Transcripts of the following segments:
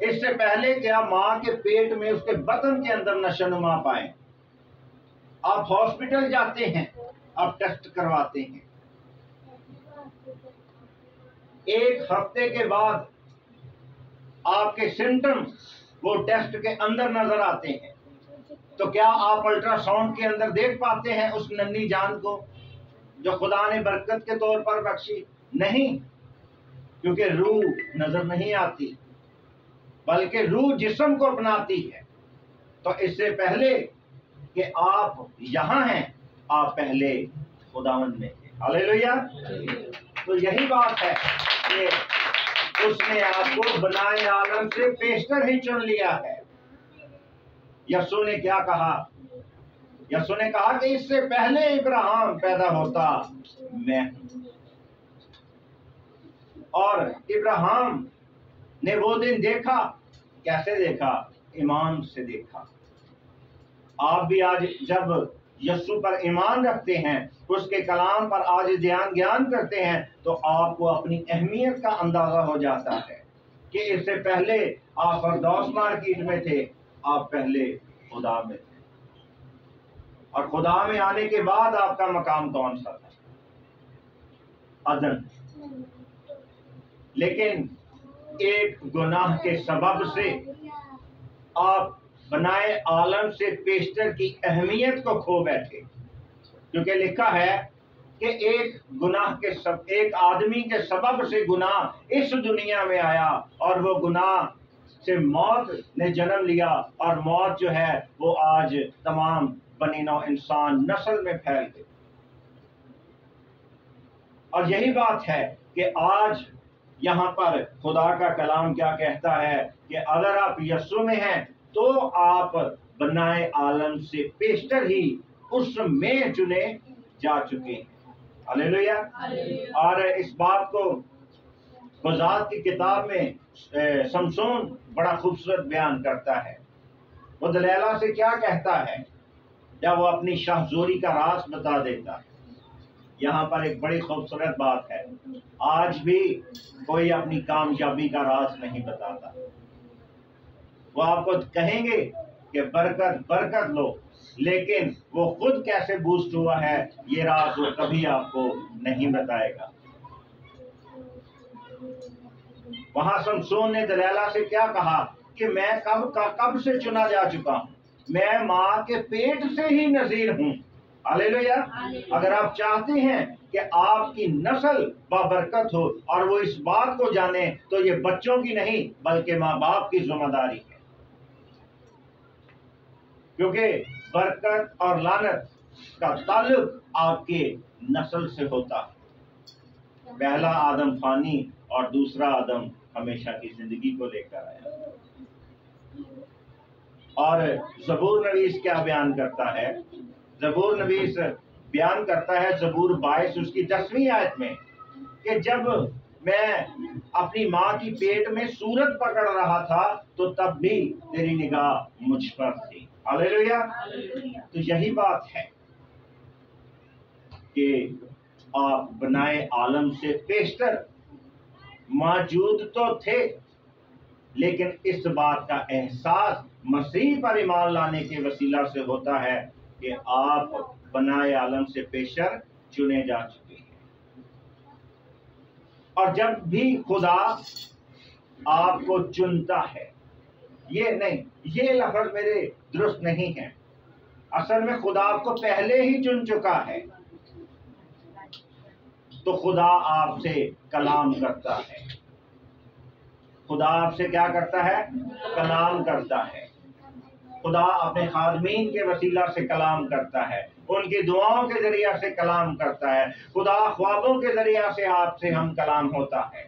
اس سے پہلے کہ آپ ماں کے پیٹ میں اس کے بطن کے اندر نشوونما پائیں، آپ ہاسپٹل جاتے ہیں، آپ ٹیسٹ کرواتے ہیں، ایک ہفتے کے بعد آپ کے سمٹم وہ ٹیسٹ کے اندر نظر آتے ہیں، تو کیا آپ الٹرا ساؤنڈ کے اندر دیکھ پاتے ہیں اس ننھی جان کو جو خدا نے برکت کے طور پر بخشی؟ نہیں، کیونکہ روح نظر نہیں آتی، بلکہ روح جسم کو اپناتی ہے۔ تو اس سے پہلے کہ آپ یہاں ہیں، آپ پہلے خداوند میں تھے۔ ہلیلویا۔ تو یہی بات ہے کہ اس نے آپ کو بنائے عالم سے پیشتر ہی چن لیا ہے۔ یسوع نے کیا کہا؟ یسوع نے کہا کہ اس سے پہلے ابراہیم پیدا ہوتا میں ہوں۔ اور ابراہیم نے وہ دن دیکھا، کیسے دیکھا؟ ایمان سے دیکھا۔ آپ بھی آج جب یسوع پر ایمان رکھتے ہیں، اس کے کلام پر آج گیان کرتے ہیں، تو آپ کو اپنی اہمیت کا اندازہ ہو جاتا ہے کہ اس سے پہلے آپ فردوس مارکیٹ میں تھے، آپ پہلے خدا میں تھے، اور خدا میں آنے کے بعد آپ کا مقام کون سا تھا؟ عدن۔ لیکن ایک گناہ کے سبب سے آپ بنائے عالم سے پیشتر کی اہمیت کو کھو بیٹھے، کیونکہ لکھا ہے کہ ایک آدمی کے سبب سے گناہ اس دنیا میں آیا، اور وہ گناہ سے موت نے جنم لیا، اور موت جو ہے وہ آج تمام بنی نوع انسان نسل میں پھیل گئی۔ اور یہی بات ہے کہ آج یہاں پر خدا کا کلام کیا کہتا ہے کہ اگر آپ یسوع میں ہیں تو آپ بنائے عالم سے پیشتر ہی اس میں چنے جا چکے ہیں۔ ہلیلویا۔ اور اس بات کو بزاد کی کتاب میں سمسون بڑا خوبصورت بیان کرتا ہے۔ وہ دلیلہ سے کیا کہتا ہے جب وہ اپنی شاہزوری کا راز بتا دیتا ہے؟ یہاں پر ایک بڑی خوبصورت بات ہے، آج بھی کوئی اپنی کامیابی کا راز نہیں بتاتا۔ وہ آپ کو کہیں گے کہ برکت لو، لیکن وہ خود کیسے بوسٹ ہوا ہے یہ راز وہ کبھی آپ کو نہیں بتائے گا۔ وہاں سمسون نے دلیلہ سے کیا کہا کہ میں کب سے چنا جا چکا ہوں، میں ماں کے پیٹ سے ہی نذیر ہوں۔ ہلیلویا۔ اگر آپ چاہتے ہیں کہ آپ کی نسل بابرکت ہو اور وہ اس بات کو جانے، تو یہ بچوں کی نہیں بلکہ ماں باپ کی ذمہ داری ہے، کیونکہ برکت اور لعنت کا تعلق آپ کے نسل سے ہوتا ہے۔ پہلا آدم فانی اور دوسرا آدم ہمیشہ کی زندگی کو لے کر آیا۔ اور زبور نویس کیا بیان کرتا ہے؟ زبور نویس بیان کرتا ہے زبور 22 اس کی 10ویں آیت میں کہ جب میں اپنی ماں کی پیٹ میں سورت پکڑ رہا تھا تو تب بھی تیری نگاہ مجھ پر تھی۔ ہلیلویا۔ تو یہی بات ہے کہ آپ بنائے عالم سے پیشتر موجود تو تھے، لیکن اس بات کا احساس مسیح پر ایمان لانے کے وسیلہ سے ہوتا ہے کہ آپ بنائے عالم سے پیشتر چنے جا چکے ہیں۔ اور جب بھی خدا آپ کو چنتا ہے، یہ لفظ میرے درست نہیں ہے، اصل میں خدا آپ کو پہلے ہی چن چکا ہے، تو خدا آپ سے کلام کرتا ہے۔ خدا آپ سے کیا کرتا ہے؟ کلام کرتا ہے۔ خدا اپنے خادمین کے وسیلہ سے کلام کرتا ہے، ان کی دعاؤں کے ذریعہ سے کلام کرتا ہے، خدا خوابوں کے ذریعہ سے آپ سے ہم کلام ہوتا ہے،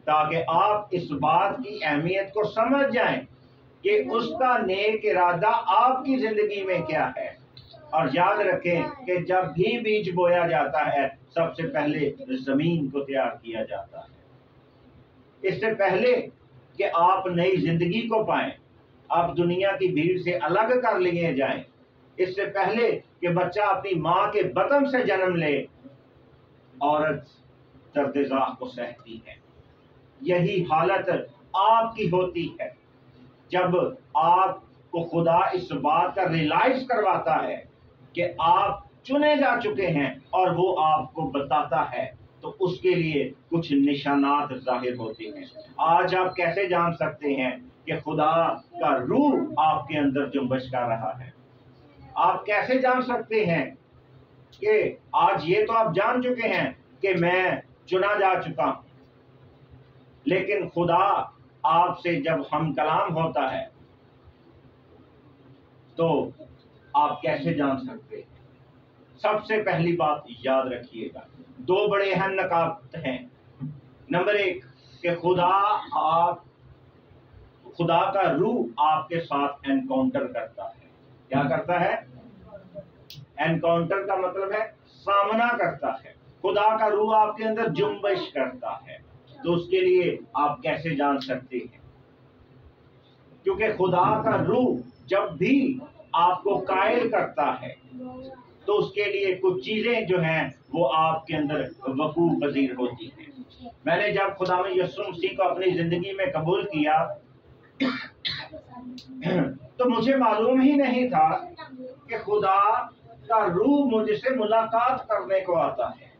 تاکہ آپ اس بات کی اہمیت کو سمجھ جائیں کہ اس کا نیک ارادہ آپ کی زندگی میں کیا ہے۔ اور یاد رکھیں کہ جب بھی بیج بویا جاتا ہے سب سے پہلے زمین کو تیار کیا جاتا ہے۔ اس سے پہلے کہ آپ نئی زندگی کو پائیں، آپ دنیا کی بھیڑ سے الگ کر لیے جائیں، اس سے پہلے کہ بچہ اپنی ماں کے بطن سے جنم لے، عورت درد زاہ کو سہتی ہے۔ یہی حالت آپ کی ہوتی ہے۔ جب آپ کو خدا اس بات کا ریلائز کرواتا ہے کہ آپ چنے جا چکے ہیں اور وہ آپ کو بتاتا ہے، تو اس کے لیے کچھ نشانات ظاہر ہوتے ہیں۔ آج آپ کیسے جان سکتے ہیں کہ خدا کا روح آپ کے اندر جنبش کر رہا ہے؟ آپ کیسے جان سکتے ہیں کہ آج یہ تو آپ جان چکے ہیں کہ میں چنا جا چکا ہوں، لیکن خدا آپ سے جب ہم کلام ہوتا ہے تو آپ کیسے جان سکتے ہیں؟ سب سے پہلی بات یاد رکھیے گا، دو بڑے اہم نکات ہیں۔ نمبر ایک کہ خدا کا روح آپ کے ساتھ انکاؤنٹر کرتا ہے۔ کیا کرتا ہے؟ انکاؤنٹر کا مطلب ہے سامنا کرتا ہے۔ خدا کا روح آپ کے اندر جنبش کرتا ہے، تو اس کے لیے آپ کیسے جان سکتے ہیں؟ کیونکہ خدا کا روح جب بھی آپ کو قائل کرتا ہے تو اس کے لیے کچھ چیزیں جو ہیں وہ آپ کے اندر وقوع پذیر ہوتی ہیں۔ میں نے جب خدا یسوع مسیح کو اپنی زندگی میں قبول کیا تو مجھے معلوم ہی نہیں تھا کہ خدا کا روح مجھ سے ملاقات کرنے کو آتا ہے۔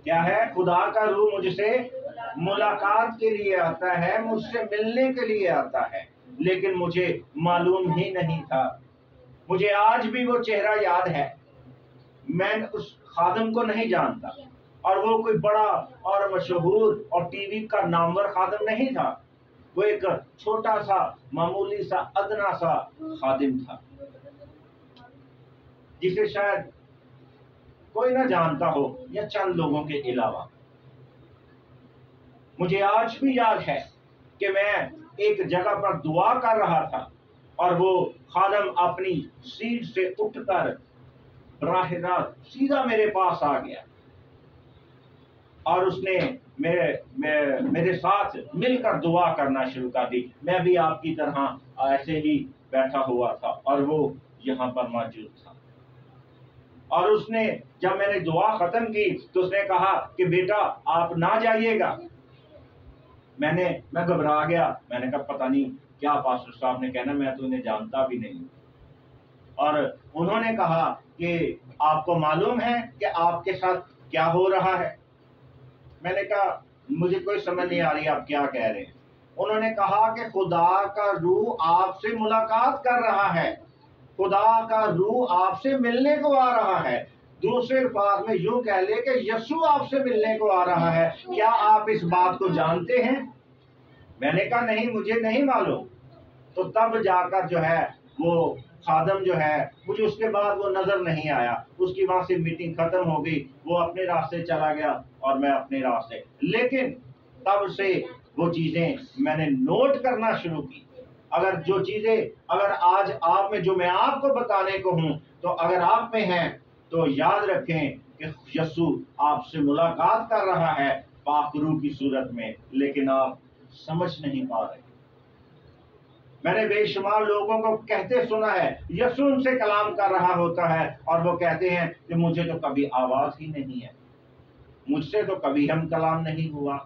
کیا ہے؟ خدا کا روح مجھ سے ملاقات کے لیے آتا ہے، مجھ سے ملنے کے لیے آتا ہے، لیکن مجھے معلوم ہی نہیں تھا۔ مجھے آج بھی وہ چہرہ یاد ہے۔ میں اس خادم کو نہیں جانتا، اور وہ کوئی بڑا اور مشہور اور ٹی وی کا نامور خادم نہیں تھا۔ وہ ایک چھوٹا سا معمولی سا ادنا سا خادم تھا جسے شاید کوئی نہ جانتا ہو یا چند لوگوں کے علاوہ۔ مجھے آج بھی یاد ہے کہ میں ایک جگہ پر دعا کر رہا تھا اور وہ خادم اپنی سیٹ سے اٹھ کر براہ راست سیدھا میرے پاس آ گیا اور اس نے میرے ساتھ مل کر دعا کرنا شروع کر دی۔ میں بھی آپ کی طرح ایسے ہی بیٹھا ہوا تھا اور وہ یہاں پر موجود تھا، اور اس نے جب میں نے دعا ختم کی تو اس نے کہا کہ بیٹا آپ نہ جائیے گا۔ میں گھبرا گیا۔ میں نے کہا پتہ نہیں کیا پاسٹر صاحب نے کہنا، میں تو انہیں جانتا بھی نہیں۔ اور انہوں نے کہا کہ آپ کو معلوم ہے کہ آپ کے ساتھ کیا ہو رہا ہے؟ میں نے کہا مجھے کوئی سمجھ نہیں آ رہی آپ کیا کہہ رہے ہیں۔ انہوں نے کہا کہ خدا کا روح آپ سے ملاقات کر رہا ہے، خدا کا روح آپ سے ملنے کو آ رہا ہے۔ دوسرے الفاظ میں یوں کہہ لے کہ یسوع آپ سے ملنے کو آ رہا ہے۔ کیا آپ اس بات کو جانتے ہیں؟ میں نے کہا نہیں، مجھے نہیں معلوم۔ تو تب جا کر جو ہے وہ خادم جو ہے مجھے اس کے بعد وہ نظر نہیں آیا۔ اس کی وہاں سے میٹنگ ختم ہو گئی، وہ اپنے راستے چلا گیا اور میں اپنے راستے۔ لیکن تب سے وہ چیزیں میں نے نوٹ کرنا شروع کی۔ اگر آج آپ میں جو میں آپ کو بتانے کو ہوں تو اگر آپ میں ہیں تو یاد رکھیں کہ یسوع آپ سے ملاقات کر رہا ہے پاک روح کی صورت میں، لیکن آپ سمجھ نہیں پا رہے۔ میں نے بے شمار لوگوں کو کہتے سنا ہے یسوع ان سے کلام کر رہا ہوتا ہے اور وہ کہتے ہیں کہ مجھے تو کبھی آواز ہی نہیں ہے، مجھ سے تو کبھی ہم کلام نہیں ہوا۔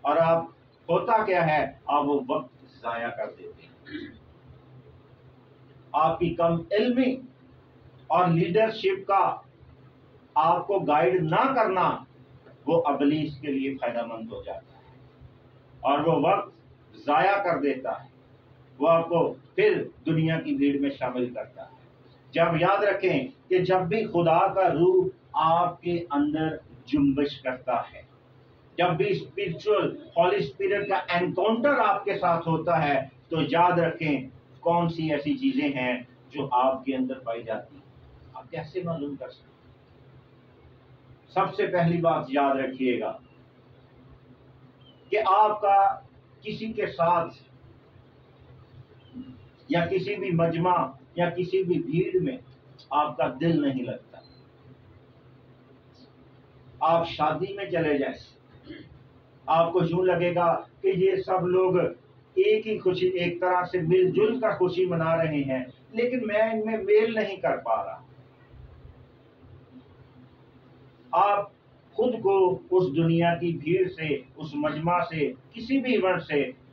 اور آپ ہوتا کیا ہے؟ آپ وہ وقت ضائع کر دیتے ہیں۔ آپ کی کم علمی اور لیڈرشپ کا آپ کو گائیڈ نہ کرنا وہ ابلیس کے لیے فائدہ مند ہو جاتا ہے اور وہ وقت ضائع کر دیتا ہے، وہ آپ کو پھر دنیا کی بھیڑ میں شامل کرتا ہے۔ جب یاد رکھیں کہ جب بھی خدا کا روح آپ کے اندر جنبش کرتا ہے، جب بھی اسپرچل ہولی اسپرٹ کا انکاؤنٹر آپ کے ساتھ ہوتا ہے، تو یاد رکھیں کون سی ایسی چیزیں ہیں جو آپ کے اندر پائی جاتی ہیں۔ آپ کیسے معلوم کر سکتے؟ سب سے پہلی بات یاد رکھیے گا کہ آپ کا کسی کے ساتھ یا کسی بھی مجمع یا کسی بھی بھیڑ میں آپ کا دل نہیں لگتا۔ آپ شادی میں چلے جائیں، آپ کو یوں لگے گا کہ یہ سب لوگ ایک ہی خوشی، ایک طرح سے مل جل کر خوشی منا رہے ہیں، لیکن میں ان میں میل نہیں کر پا رہا۔ آپ خود کو اس دنیا کی بھیڑ سے، اس مجمع سے، کسی بھی ایونٹ سے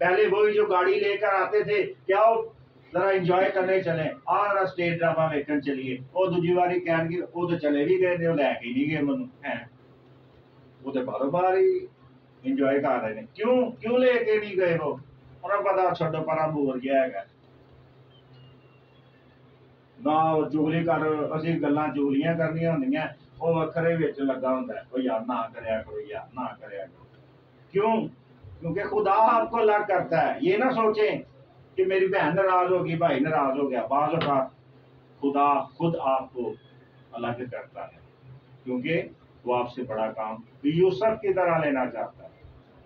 پہلے وہی جو گاڑی لے کر آتے تھے کیا ذرا انجوائے کرنے چلیں آ اسٹیج ڈرامہ ویکن چلیے وہ دوجی باری کہن گے وہ تو چلے بھی گئے لے کے نہیں گئے منو وہ تو باروں بار ہی انجوائے کر رہے ہیں. کیوں لے کے نہیں گئے وہ انہیں پتا چھڈو پرا بور گیا ہے نہ چگلی کر اسی گلاں چگلیاں کرنی ہوندیاں وہ وکھرے وچ لگا ہوندا ہے وہ یار نہ کریا کرو یار نہ کریا کرو. کیوں؟ کیونکہ خدا آپ کو الگ کرتا ہے. یہ نہ سوچیں کہ میری بہن ناراض ہوگی بھائی ناراض ہو گیا. بعض اوقات خدا خود آپ کو الگ کرتا ہے کیونکہ وہ آپ سے بڑا کام یوسف کی طرح لینا چاہتا ہے.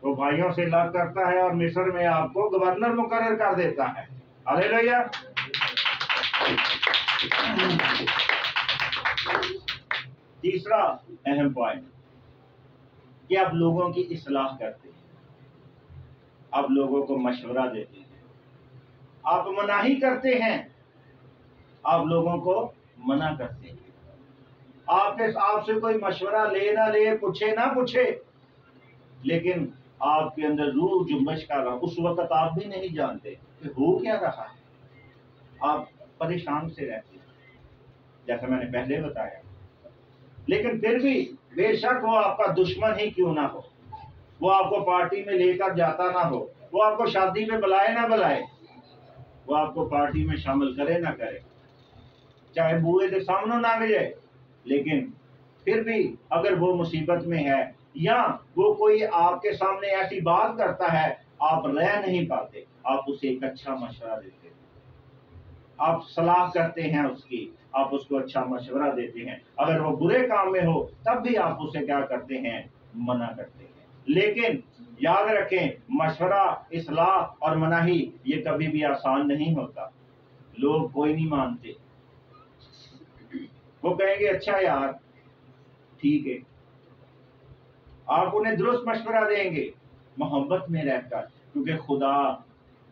وہ بھائیوں سے الگ کرتا ہے اور مصر میں آپ کو گورنر مقرر کر دیتا ہے. ہلیلویا. تیسرا اہم پوائنٹ کہ آپ لوگوں کی اصلاح کرتے ہیں, آپ لوگوں کو مشورہ دیتے ہیں, آپ مناہی کرتے ہیں, آپ لوگوں کو منع کرتے ہیں. آپ سے کوئی مشورہ لے نہ لے پوچھے نہ پوچھے لیکن آپ کے اندر روح جنبش کر رہا اس وقت آپ بھی نہیں جانتے کہ ہو کیا رہا ہے. آپ پریشان سے رہتے ہیں جیسا میں نے پہلے بتایا. لیکن پھر بھی بے شک وہ آپ کا دشمن ہی کیوں نہ ہو, وہ آپ کو پارٹی میں لے کر جاتا نہ ہو, وہ آپ کو شادی میں بلائے نہ بلائے, وہ آپ کو پارٹی میں شامل کرے نہ کرے, چاہے بوئے کے سامنے نہ جائے, لیکن پھر بھی اگر وہ مصیبت میں ہے یا وہ کوئی آپ کے سامنے ایسی بات کرتا ہے آپ رہ نہیں پاتے, آپ اسے ایک اچھا مشورہ دیتے ہیں, آپ صلاح کرتے ہیں اس کی, آپ اس کو اچھا مشورہ دیتے ہیں. اگر وہ برے کام میں ہو تب بھی آپ اسے کیا کرتے ہیں, منع کرتے ہیں. لیکن یاد رکھیں مشورہ اصلاح اور مناہی یہ کبھی بھی آسان نہیں ہوتا. لوگ کوئی نہیں مانتے, وہ کہیں گے اچھا یار ٹھیک ہے. آپ انہیں درست مشورہ دیں گے محبت میں رہ کر کیونکہ خدا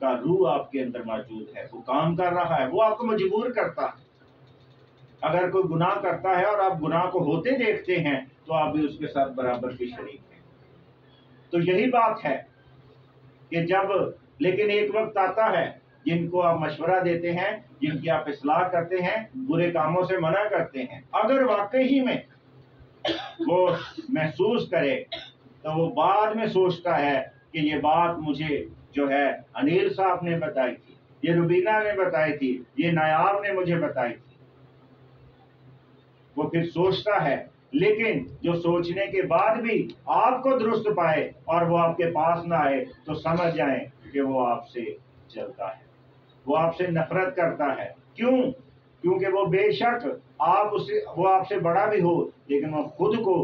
کا روح آپ کے اندر موجود ہے, وہ کام کر رہا ہے, وہ آپ کو مجبور کرتا ہے. اگر کوئی گناہ کرتا ہے اور آپ گناہ کو ہوتے دیکھتے ہیں تو آپ بھی اس کے ساتھ برابر کی شریک ہیں. تو یہی بات ہے کہ لیکن ایک وقت آتا ہے جن کو آپ مشورہ دیتے ہیں, جن کی آپ اصلاح کرتے ہیں, برے کاموں سے منع کرتے ہیں, اگر واقعی میں وہ محسوس کرے تو وہ بعد میں سوچتا ہے کہ یہ بات مجھے جو ہے انیل صاحب نے بتائی تھی, یہ روبینہ نے بتائی تھی, یہ نایاب نے مجھے بتائی تھی. وہ پھر سوچتا ہے, لیکن جو سوچنے کے بعد بھی آپ کو درست پائے اور وہ آپ کے پاس نہ آئے تو سمجھ جائیں کہ وہ آپ سے چلتا ہے, وہ آپ سے نفرت کرتا ہے. کیوں؟ کیونکہ وہ بے شک وہ آپ سے بڑا بھی ہو لیکن وہ خود کو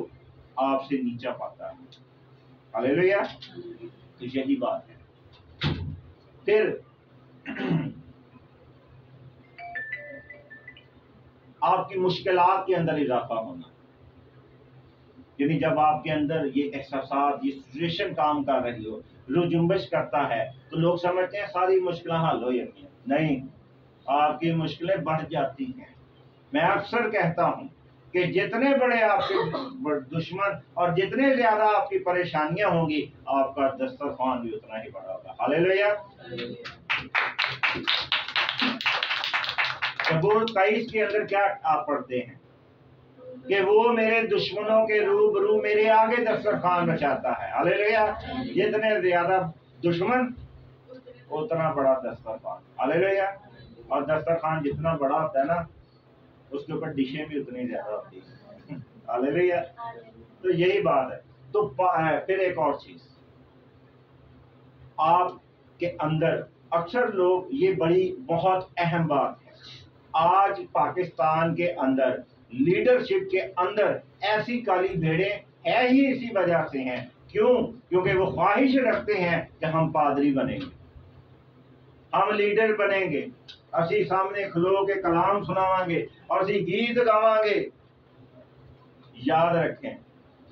آپ سے نیچا پاتا ہے. ہلیلویا. تو یہی بات ہے. پھر آپ کی مشکلات کے اندر اضافہ ہونا, یعنی جب آپ کے اندر یہ احساسات یہ سچویشن کام کر رہی ہو, روح جنبش کرتا ہے تو لوگ سمجھتے ہیں ساری مشکلیں حل ہو جاتی ہیں. نہیں, آپ کی مشکلیں بڑھ جاتی ہیں. میں اکثر کہتا ہوں کہ جتنے بڑے آپ کے دشمن اور جتنے زیادہ آپ کی پریشانیاں ہوں گی آپ کا دسترخوان بھی اتنا ہی بڑا ہوگا. ہلیلویا. زبور 23 کے اندر کیا آپ پڑھتے ہیں کہ وہ میرے دشمنوں کے روبرو میرے آگے دسترخوان بچاتا ہے. ہلیلویا. جتنے زیادہ دشمن اتنا بڑا دسترخوان. ہلیلویا. اور دسترخوان جتنا بڑا ہوتا ہے نا اس کے اوپر ڈشیں بھی اتنی زیادہ ہوتی ہیں. ہلیلویا. تو یہی بات ہے. تو پھر ایک اور چیز آپ کے اندر اکثر لوگ یہ بہت اہم بات ہے, آج پاکستان کے اندر لیڈرشپ کے اندر ایسی کالی بھیڑیں ہے ہی اسی وجہ سے ہیں. کیوں؟ کیونکہ وہ خواہش رکھتے ہیں کہ ہم پادری بنیں گے, ہم لیڈر بنیں گے, اسی سامنے کھلو کے کلام سناواں گے اور اسی گیت گاواں گے. یاد رکھیں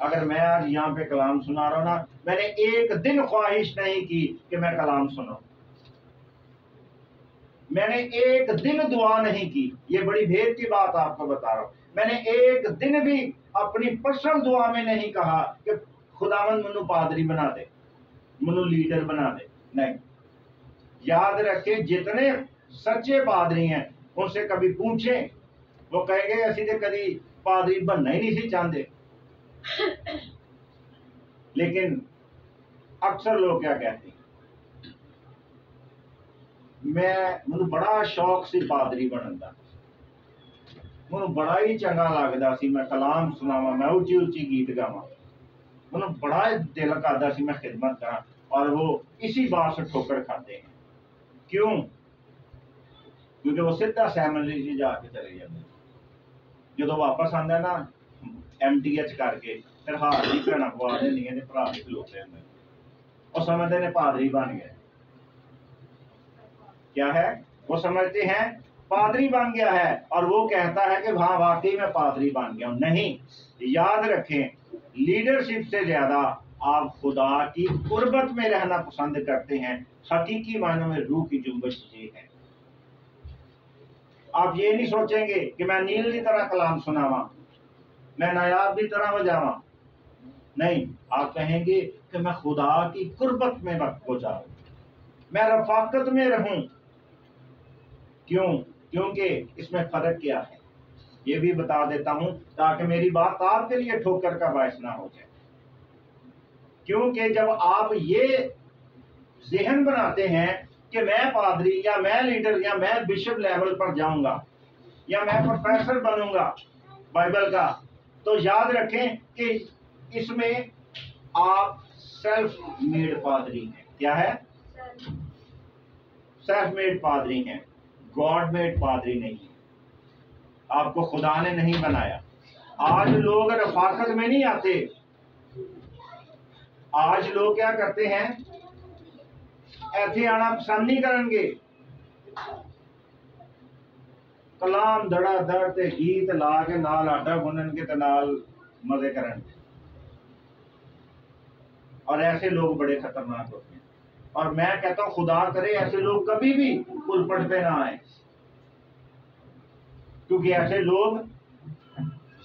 اگر میں آج یہاں پہ کلام سنا رہا ہوں نا, میں نے ایک دن خواہش نہیں کی کہ میں کلام سنوں, میں نے ایک دن دعا نہیں کی. یہ بڑی بھید کی بات آپ کو بتا رہا ہوں. میں نے ایک دن بھی اپنی پرسنل دعا میں نہیں کہا کہ خداوند منو پادری بنا دے، منو لیڈر بنا دے، نہیں۔ یاد رکھیں جتنے سچے پادری ہیں ان سے کبھی پوچھیں، وہ کہیں گے اسی تے کدی پادری بننا ہی نہیں سی چاہتے۔ لیکن اکثر لوگ کیا کہتے ہیں، مجھے بڑا شوق سی پادری بنن دا، مجھے بڑا ہی چنگا لگتا سی میں کلام سناواں، میں اچھی اچھی گیت گاواں، مجھے بڑا دل کرتا سی میں خدمت کراں، اور وہ اسی بات سے ٹھوکر کھاتے ہیں۔ کیوں؟ کیونکہ وہ سیدھا سیمنری جی جا کے چلے جاتے ہیں، جدو واپس آتا ہے نا MTH کر کے پھر ہار بھی بھیڑا پوا دینی ہے، بھرا بھی کھلوتے ہیں، وہ سمجھتے ہیں پادری بن گئے۔ کیا ہے؟ وہ سمجھتے ہیں پادری بن گیا ہے، اور وہ کہتا ہے کہ ہاں واقعی میں پادری بن گیا ہوں۔ نہیں، یاد رکھیں لیڈرشپ سے زیادہ آپ خدا کی قربت میں رہنا پسند کرتے ہیں۔ حقیقی معنوں میں روح کی جنبش یہ ہے۔ آپ یہ نہیں سوچیں گے کہ میں نیل کی طرح کلام سناواں، میں نایاب کی طرح بجاواں، نہیں، آپ کہیں گے کہ میں خدا کی قربت میں وقت گزاروں، میں رفاقت میں رہوں۔ کیوں؟ کیونکہ اس میں فرق کیا ہے یہ بھی بتا دیتا ہوں تاکہ میری بات آپ کے لیے ٹھوکر کا باعث نہ ہو جائے۔ کیونکہ جب آپ یہ ذہن بناتے ہیں کہ میں پادری یا میں لیڈر یا میں بشپ لیول پر جاؤں گا یا میں پروفیسر بنوں گا بائبل کا، تو یاد رکھیں کہ اس میں آپ سیلف میڈ پادری ہیں۔ کیا ہے؟ سیلف میڈ پادری ہیں، گاڈ میڈ پادری نہیں۔ آپ کو خدا نے نہیں بنایا۔ آج لوگ رفاقت میں نہیں آتے، آج لوگ کیا کرتے ہیں، ایتھے آنا پسند نہیں کریں گے، کلام دڑا دڑ تے گیت لا کے نال آٹا گنن کے تے نال مزے کرن گے، اور ایسے لوگ بڑے خطرناک ہوتے ہیں۔ اور میں کہتا ہوں خدا کرے ایسے لوگ کبھی بھی پلپٹ پہ نہ آئیں، کیونکہ ایسے لوگ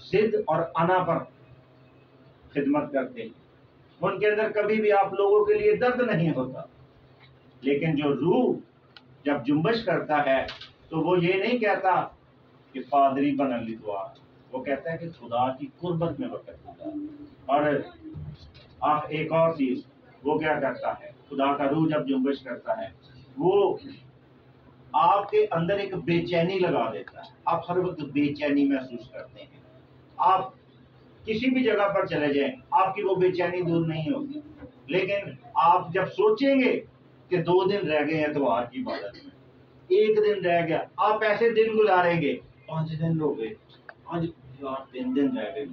ضد اور انا پر خدمت کرتے ہیں، ان کے اندر کبھی بھی آپ لوگوں کے لیے درد نہیں ہوتا۔ لیکن جو روح جب جنبش کرتا ہے تو وہ یہ نہیں کہتا کہ پادری بنن لی دعا، وہ کہتا ہے کہ خدا کی قربت میں وقت ہوگا۔ اور آپ ایک اور چیز وہ کیا کرتا ہے، خدا کا روح جب جنبش کرتا ہے وہ آپ کے اندر ایک بے چینی لگا دیتا ہے، آپ ہر وقت بے چینی محسوس کرتے ہیں۔ آپ کسی بھی جگہ پر چلے جائیں آپ کی وہ بے چینی دور نہیں ہوگی، لیکن آپ جب سوچیں گے کہ 2 دن رہ گئے ہیں اتوار کی عبادت میں، 1 دن رہ گیا، آپ ایسے دن گزاریں گے، 5 دن ہو گئے، آج 3 دن رہ گئے،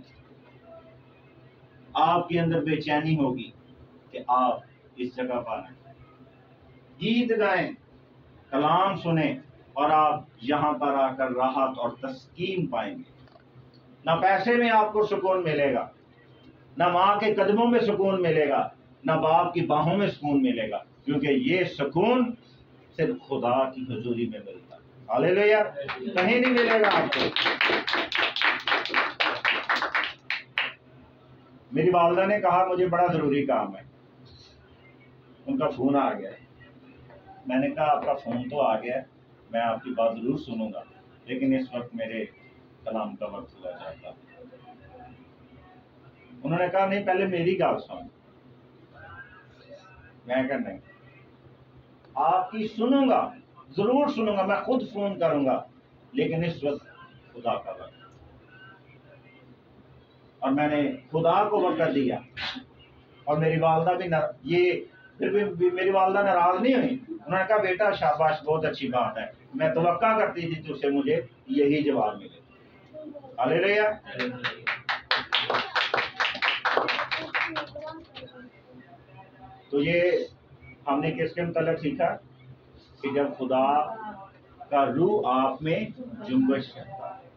آپ کے اندر بے چینی ہوگی کہ آپ اس جگہ پر آئیں، گیت گائیں، کلام سنیں، اور آپ یہاں پر آ کر راحت اور تسکین پائیں گے۔ نہ پیسے میں آپ کو سکون ملے گا، نہ ماں کے قدموں میں سکون ملے گا، نہ باپ کی باہوں میں سکون ملے گا، کیونکہ یہ سکون صرف خدا کی حضوری میں ملتا ہے۔ ہاللیلویا، کہیں نہیں ملے گا آپ کو۔ میری والدہ نے کہا مجھے بڑا ضروری کام ہے، ان کا فون آ گیا ہے۔ میں نے کہا آپ کا فون تو آ گیا ہے، میں آپ کی بات ضرور سنوں گا، لیکن اس وقت میرے کلام کا وقت ہوا جاتا۔ انہوں نے کہا نہیں پہلے میری گال سن۔ میں کہا نہیں، آپ کی سنوں گا، ضرور سنوں گا، میں خود فون کروں گا، لیکن اس وقت خدا کا وقت، اور میں نے خدا کو وقت دیا۔ اور میری والدہ بھی یہ پھر بھی میری والدہ ناراض نہیں ہوئی، انہوں نے کہا بیٹا شاباش، بہت اچھی بات ہے، میں توقع کرتی تھی تجھ سے مجھے یہی جواب ملے۔ ہاللیلویا۔ تو یہ ہم نے کس کے متعلق سیکھا کہ جب خدا کا روح آپ میں جنبش کرتا ہے،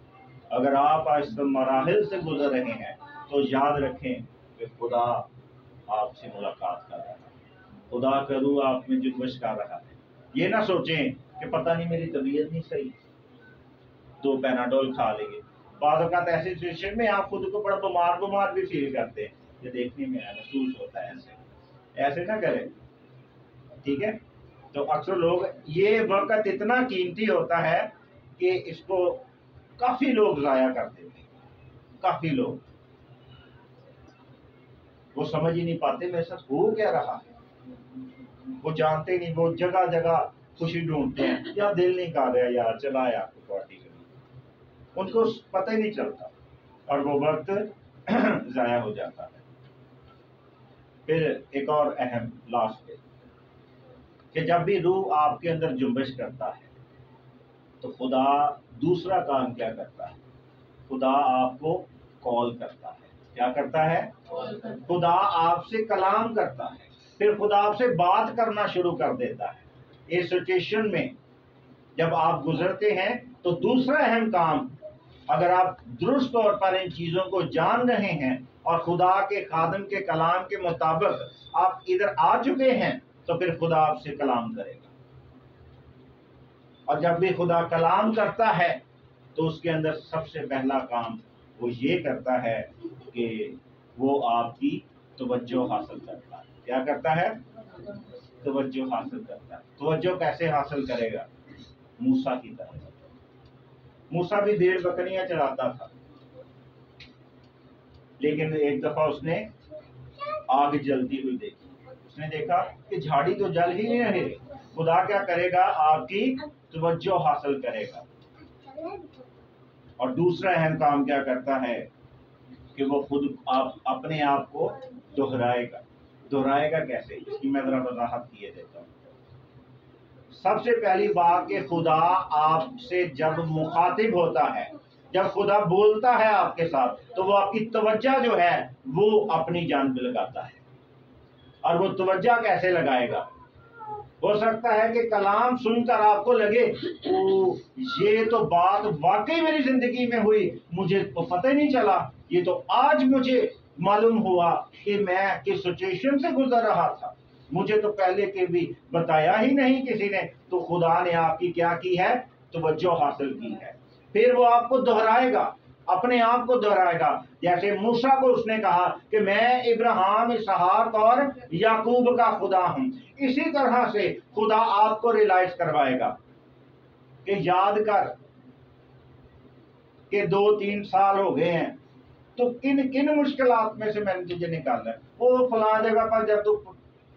اگر آپ اس مراحل سے گزر رہے ہیں تو یاد رکھیں کہ خدا آپ سے ملاقات کر رہا ہے، خدا کا روح آپ میں جنبش کر رہا ہے۔ یہ نہ سوچیں کہ پتہ نہیں میری طبیعت نہیں صحیح، 2 پیناڈول کھا لیں گے۔ بعض اوقات ایسی سچویشن میں آپ خود کو بڑا بیمار بھی فیل کرتے ہیں، یہ دیکھنے میں محسوس ہوتا ہے ایسے نہ کرے، ٹھیک ہے؟ تو اکثر لوگ، یہ وقت اتنا قیمتی ہوتا ہے کہ اس کو کافی لوگ ضائع کر دیتے ہیں، کافی لوگ وہ سمجھ ہی نہیں پاتے میرے ساتھ ہو کیا رہا ہے، وہ جانتے نہیں، وہ جگہ جگہ خوشی ڈھونڈتے ہیں، یا دل نہیں کر رہا یار چلا یار پارٹی کریں، ان کو پتہ ہی نہیں چلتا اور وہ وقت ضائع ہو جاتا ہے۔ پھر ایک اور اہم لاسٹ پہ کہ جب بھی روح آپ کے اندر جنبش کرتا ہے تو خدا دوسرا کام کیا کرتا ہے؟ خدا آپ کو کال کرتا ہے۔ کیا کرتا ہے؟ خدا آپ سے کلام کرتا ہے، پھر خدا آپ سے بات کرنا شروع کر دیتا ہے۔ اس سچویشن میں جب آپ گزرتے ہیں تو دوسرا اہم کام، اگر آپ درست طور پر ان چیزوں کو جان رہے ہیں اور خدا کے خادم کے کلام کے مطابق آپ ادھر آ چکے ہیں، تو پھر خدا آپ سے کلام کرے گا۔ اور جب بھی خدا کلام کرتا ہے تو اس کے اندر سب سے پہلا کام وہ یہ کرتا ہے کہ وہ آپ کی توجہ حاصل کرتا ہے۔ کیا کرتا ہے؟ توجہ حاصل کرتا ہے۔ توجہ کیسے حاصل کرے گا؟ موسیٰ کی طرح۔ موسیٰ بھی بھیڑ بکریاں چراتا تھا، لیکن ایک دفعہ اس نے آگ جلتی ہوئی دیکھی، اس نے دیکھا کہ جھاڑی تو جل ہی نہیں رہی۔ خدا کیا کرے گا؟ آپ کی توجہ حاصل کرے گا۔ اور دوسرا اہم کام کیا کرتا ہے کہ وہ خود اپنے آپ کو دہرائے گا۔ دہرائے گا کیسے؟ اس کی میں ذرا وضاحت کیے دیتا ہوں۔ سب سے پہلی بات کہ خدا آپ سے جب مخاطب ہوتا ہے، جب خدا بولتا ہے آپ کے ساتھ، تو وہ آپ کی توجہ جو ہے وہ اپنی جانب لگاتا ہے۔ اور وہ توجہ کیسے لگائے گا؟ ہو سکتا ہے کہ کلام سن کر آپ کو لگے یہ تو بات واقعی میری زندگی میں ہوئی، مجھے تو پتہ ہی نہیں چلا، یہ تو آج مجھے معلوم ہوا کہ میں کس سچویشن سے گزر رہا تھا، مجھے تو پہلے کے بھی بتایا ہی نہیں کسی نے۔ تو خدا نے آپ کی کیا کی ہے؟ توجہ حاصل کی ہے۔ پھر وہ آپ کو دہرائے گا، اپنے آپ کو دہرائے گا۔ جیسے موسیٰ کو اس نے کہا کہ میں ابراہیم، اسحاق اور یعقوب کا خدا ہوں، اسی طرح سے خدا آپ کو ریلائز کروائے گا کہ یاد کر کہ 2-3 سال ہو گئے ہیں، تو کن کن مشکلات میں سے میں نے تجھے نکالا ہے۔ وہ فلاں جگہ پر جب تو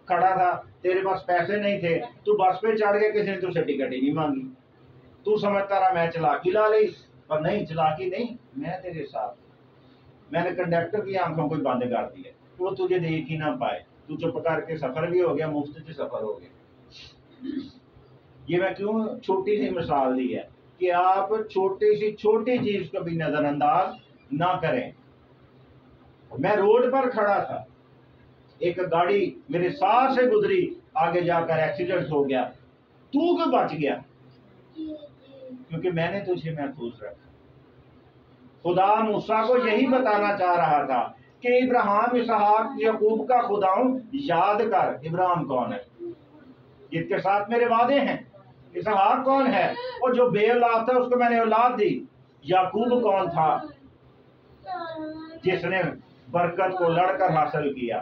کھڑا تھا تیرے پاس پیسے نہیں تھے، تو بس پہ چڑھ گیا، کسی نے تجھ سے ٹکٹ ہی نہیں مانگی، تو سمجھتا رہا میں چلاکی لا لی، پر نہیں، چلاکی نہیں، میں تیرے ساتھ، میں نے کنڈکٹر کی آنکھوں کو بند کر دیا، وہ تجھے دیکھ ہی نہ پائے، تو چپ کر کے سفر بھی ہو گیا، مفت سے سفر ہو گیا۔ یہ میں کیوں چھوٹی سی مثال دی ہے کہ آپ چھوٹی سی چھوٹی چیز کو بھی نظر انداز نہ کریں۔ میں روڈ پر کھڑا تھا، ایک گاڑی میرے ساتھ سے گزری، آگے جا کر ایکسیڈنٹ ہو گیا، تو کیوں بچ گیا؟ کیونکہ میں نے تجھے محفوظ رکھا۔ خدا موسیٰ کو یہی بتانا چاہ رہا تھا کہ ابراہیم، اسحاق، یعقوب کا خدا ہوں، یاد کر۔ ابراہیم کون ہے؟ جس کے ساتھ میرے وعدے ہیں۔ اسحاق کون ہے؟ اور جو بے اولاد تھا اس کو میں نے اولاد دی۔ یعقوب کون تھا؟ جس نے برکت کو لڑ کر حاصل کیا،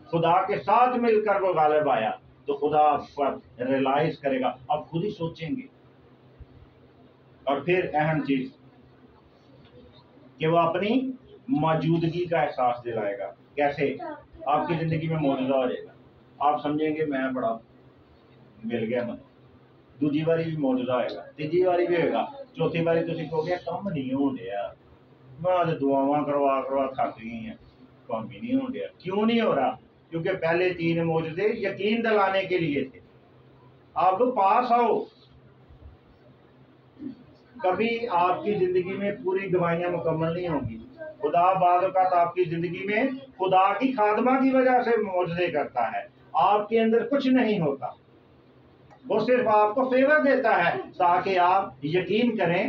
خدا کے ساتھ مل کر وہ غالب آیا۔ تو خدا آپ پر ریلائز کرے گا، آپ خود ہی سوچیں گے۔ اور پھر اہم چیز کہ وہ اپنی موجودگی کا احساس دلائے گا۔ کیسے؟ آپ کی زندگی میں موجودہ ہو جائے گا، آپ سمجھیں گے میں بڑا مل گیا مجھے، دوسری باری بھی موجودہ ہوئے گا، تیجی باری بھی ہوئے گا، چوتھی باری تھی کہو گے کم نہیں ہو رہا، میں دعاواں کروا تھک گئی ہیں، کم بھی نہیں ہو رہا۔ کیوں نہیں ہو رہا؟ کیونکہ پہلے 3 معجزے یقین دلانے کے لیے تھے۔ اب پاس آؤ۔ کبھی آپ کی زندگی میں پوری گواہیاں مکمل نہیں ہوں گی۔ خدا بعض اوقات آپ کی زندگی میں خدا کی خادمہ کی وجہ سے معجزے کرتا ہے، آپ کے اندر کچھ نہیں ہوتا، وہ صرف آپ کو فیور دیتا ہے تاکہ آپ یقین کریں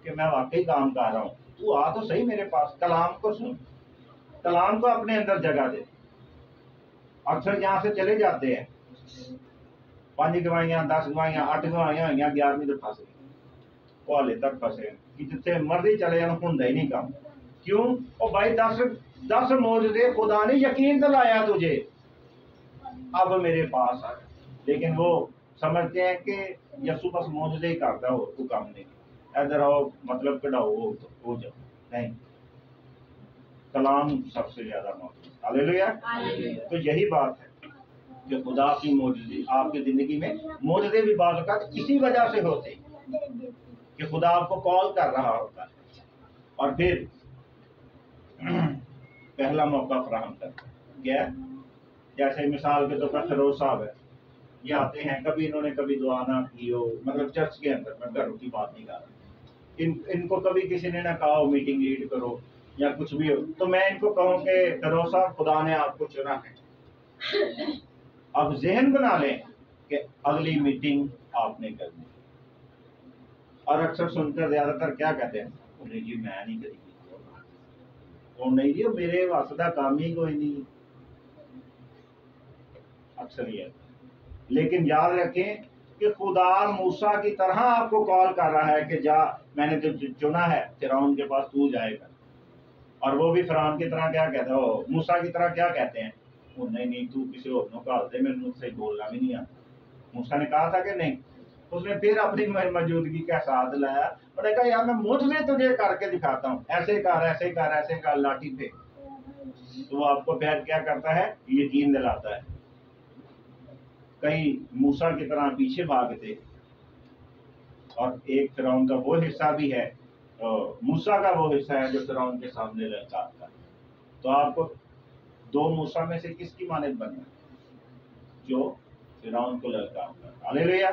کہ میں واقعی کام کر رہا ہوں۔ تو آ تو صحیح میرے پاس، کلام کو سن، کلام کو اپنے اندر جگہ دے۔ اکثر یہاں سے چلے جاتے ہیں، 5 گواہیاں، 10 گواہیاں، 8 گواہیاں ہوئیں، 11ویں تو پھنس گئی، وہ ہلے تک پھنسے کہ جتنے مرضی چلے جانا ہوں ہی نہیں کام۔ کیوں؟ او بھائی 10 معجزے خدا نے یقین دلایا تجھے، اب میرے پاس آ، لیکن وہ سمجھتے ہیں کہ یسوع بس معجزے ہی کرتا ہو تو کام نہیں، ادھر آؤ مطلب کਢਾؤ ہو جاؤ، نہیں، کلام سب سے زیادہ موجود ہے۔ ہاللیلویا۔ تو یہی بات ہے کہ خدا کی معجزے آپ کی زندگی میں، معجزے بھی بعض اوقات اسی وجہ سے ہوتے ہیں کہ خدا آپ کو کال کر رہا ہوتا ہے اور پھر پہلا موقع فراہم کرتا ہے۔ کیا؟ جیسے مثال کے طور پر فیروز صاحب ہے، یہ آتے ہیں، کبھی انہوں نے کبھی دعا نہ کی ہو، مطلب چرچ کے اندر، میں گھروں کی بات نہیں کر رہا، ان کو کبھی کسی نے نہ کہا ہو میٹنگ لیڈ کرو یا کچھ بھی ہو، تو میں ان کو کہوں کہ فیروز صاحب خدا نے آپ کو چنا ہے، اب ذہن بنا لیں کہ اگلی میٹنگ آپ نے کرنی، اور اکثر سن کر زیادہ تر کیا کہتے ہیں، نہیں جی میں نہیں کری، اور نہیں جی میرے واسطہ کام ہی کوئی نہیں، اکثر یہ۔ لیکن یاد رکھیں کہ خدا موسیٰ کی طرح آپ کو کال کر رہا ہے کہ جا، میں نے تو چنا ہے، فرعون کے پاس تو جائے گا، اور وہ بھی فرعون کی طرح کیا کہتا ہے، موسیٰ کی طرح کیا کہتے ہیں، وہ نہیں تو کسی اور کو کہا دے، میرے منہ سے بولنا بھی نہیں آتا۔ موسیٰ نے کہا تھا کہ نہیں، اس نے پھر اپنی موجودگی کا احساس دلایا، اور نے کہا یار میں مجھ تجھے کر کے دکھاتا ہوں، ایسے کر ایسے کر ایسے کر، لاٹھی پہ، تو وہ آپ کو پھر کیا کرتا ہے، یقین دلاتا ہے۔ کئی موسیٰ کی طرح پیچھے بھاگتے، اور ایک فرعون کا وہ حصہ بھی ہے، موسیٰ کا وہ حصہ ہے جو فرعون کے سامنے للکارتا ہے۔ تو آپ کو 2 موسیٰ میں سے کس کی مانند بننا ہے؟ جو فرعون کو للکارتا ہے۔ ہاللیلویا۔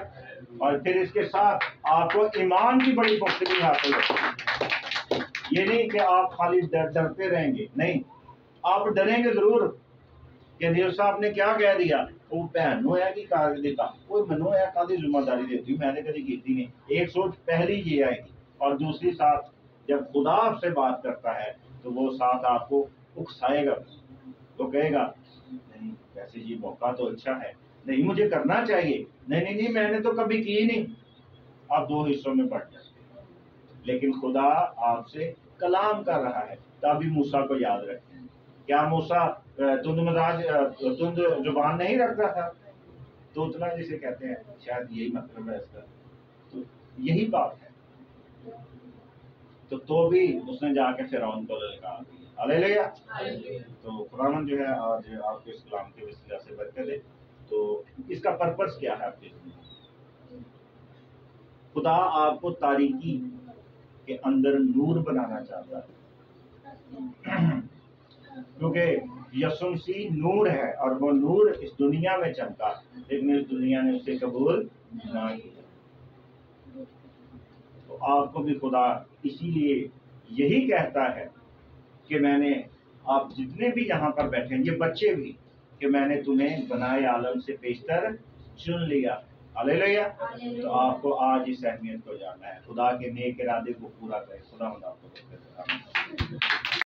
اور پھر اس کے ساتھ آپ کو ایمان کی بڑی پختگی حاصل ہے، یہ نہیں کہ آپ خالی ڈرتے رہیں گے، نہیں، آپ ڈریں گے ضرور کہ نیل صاحب نے کیا کہہ دیا، وہ بہن نو ہے کہ کاغذ دیتا، کوئی منو ہے کدی ذمہ داری دیتی، میں نے کبھی کی نہیں۔ ایک سوچ پہلی یہ آئے گی، اور دوسری ساتھ جب خدا آپ سے بات کرتا ہے تو وہ ساتھ آپ کو اکسائے گا، تو کہے گا نہیں ویسے یہ موقع تو اچھا ہے، نہیں مجھے کرنا چاہیے، نہیں میں نے تو کبھی کی نہیں، آپ 2 حصوں میں بٹ جائیں۔ لیکن خدا آپ سے کلام کر رہا ہے، تبھی موسیٰ کو یاد رکھیں۔ کیا موسیٰ تند زبان نہیں رکھتا تھا؟ تو اتنا جسے کہتے ہیں، شاید یہی مطلب ہے اس کا، تو یہی بات ہے۔ تو بھی اس نے جا کے فرعون کو للکار دیا۔ ہاللیلویا۔ تو خداوند جو ہے آج آپ کو اس کلام کے وسیلہ سے برکت دے۔ تو اس کا پرپس کیا ہے آپ کے لیے؟ خدا آپ کو تاریکی کے اندر نور بنانا چاہتا ہے، کیونکہ یسوع مسیح نور ہے، اور وہ نور اس دنیا میں چمکا، لیکن اس دنیا نے اسے قبول نہ کیا۔ تو آپ کو بھی خدا اسی لیے یہی کہتا ہے کہ میں نے، آپ جتنے بھی یہاں پر بیٹھے ہیں، یہ بچے بھی، کہ میں نے تمہیں بنائے عالم سے بیشتر چن لیا۔ ہاللیلویا۔ تو آپ کو آج اس اہمیت کو جاننا ہے، خدا کے نیک ارادے کو پورا کرے۔ خدا آپ کو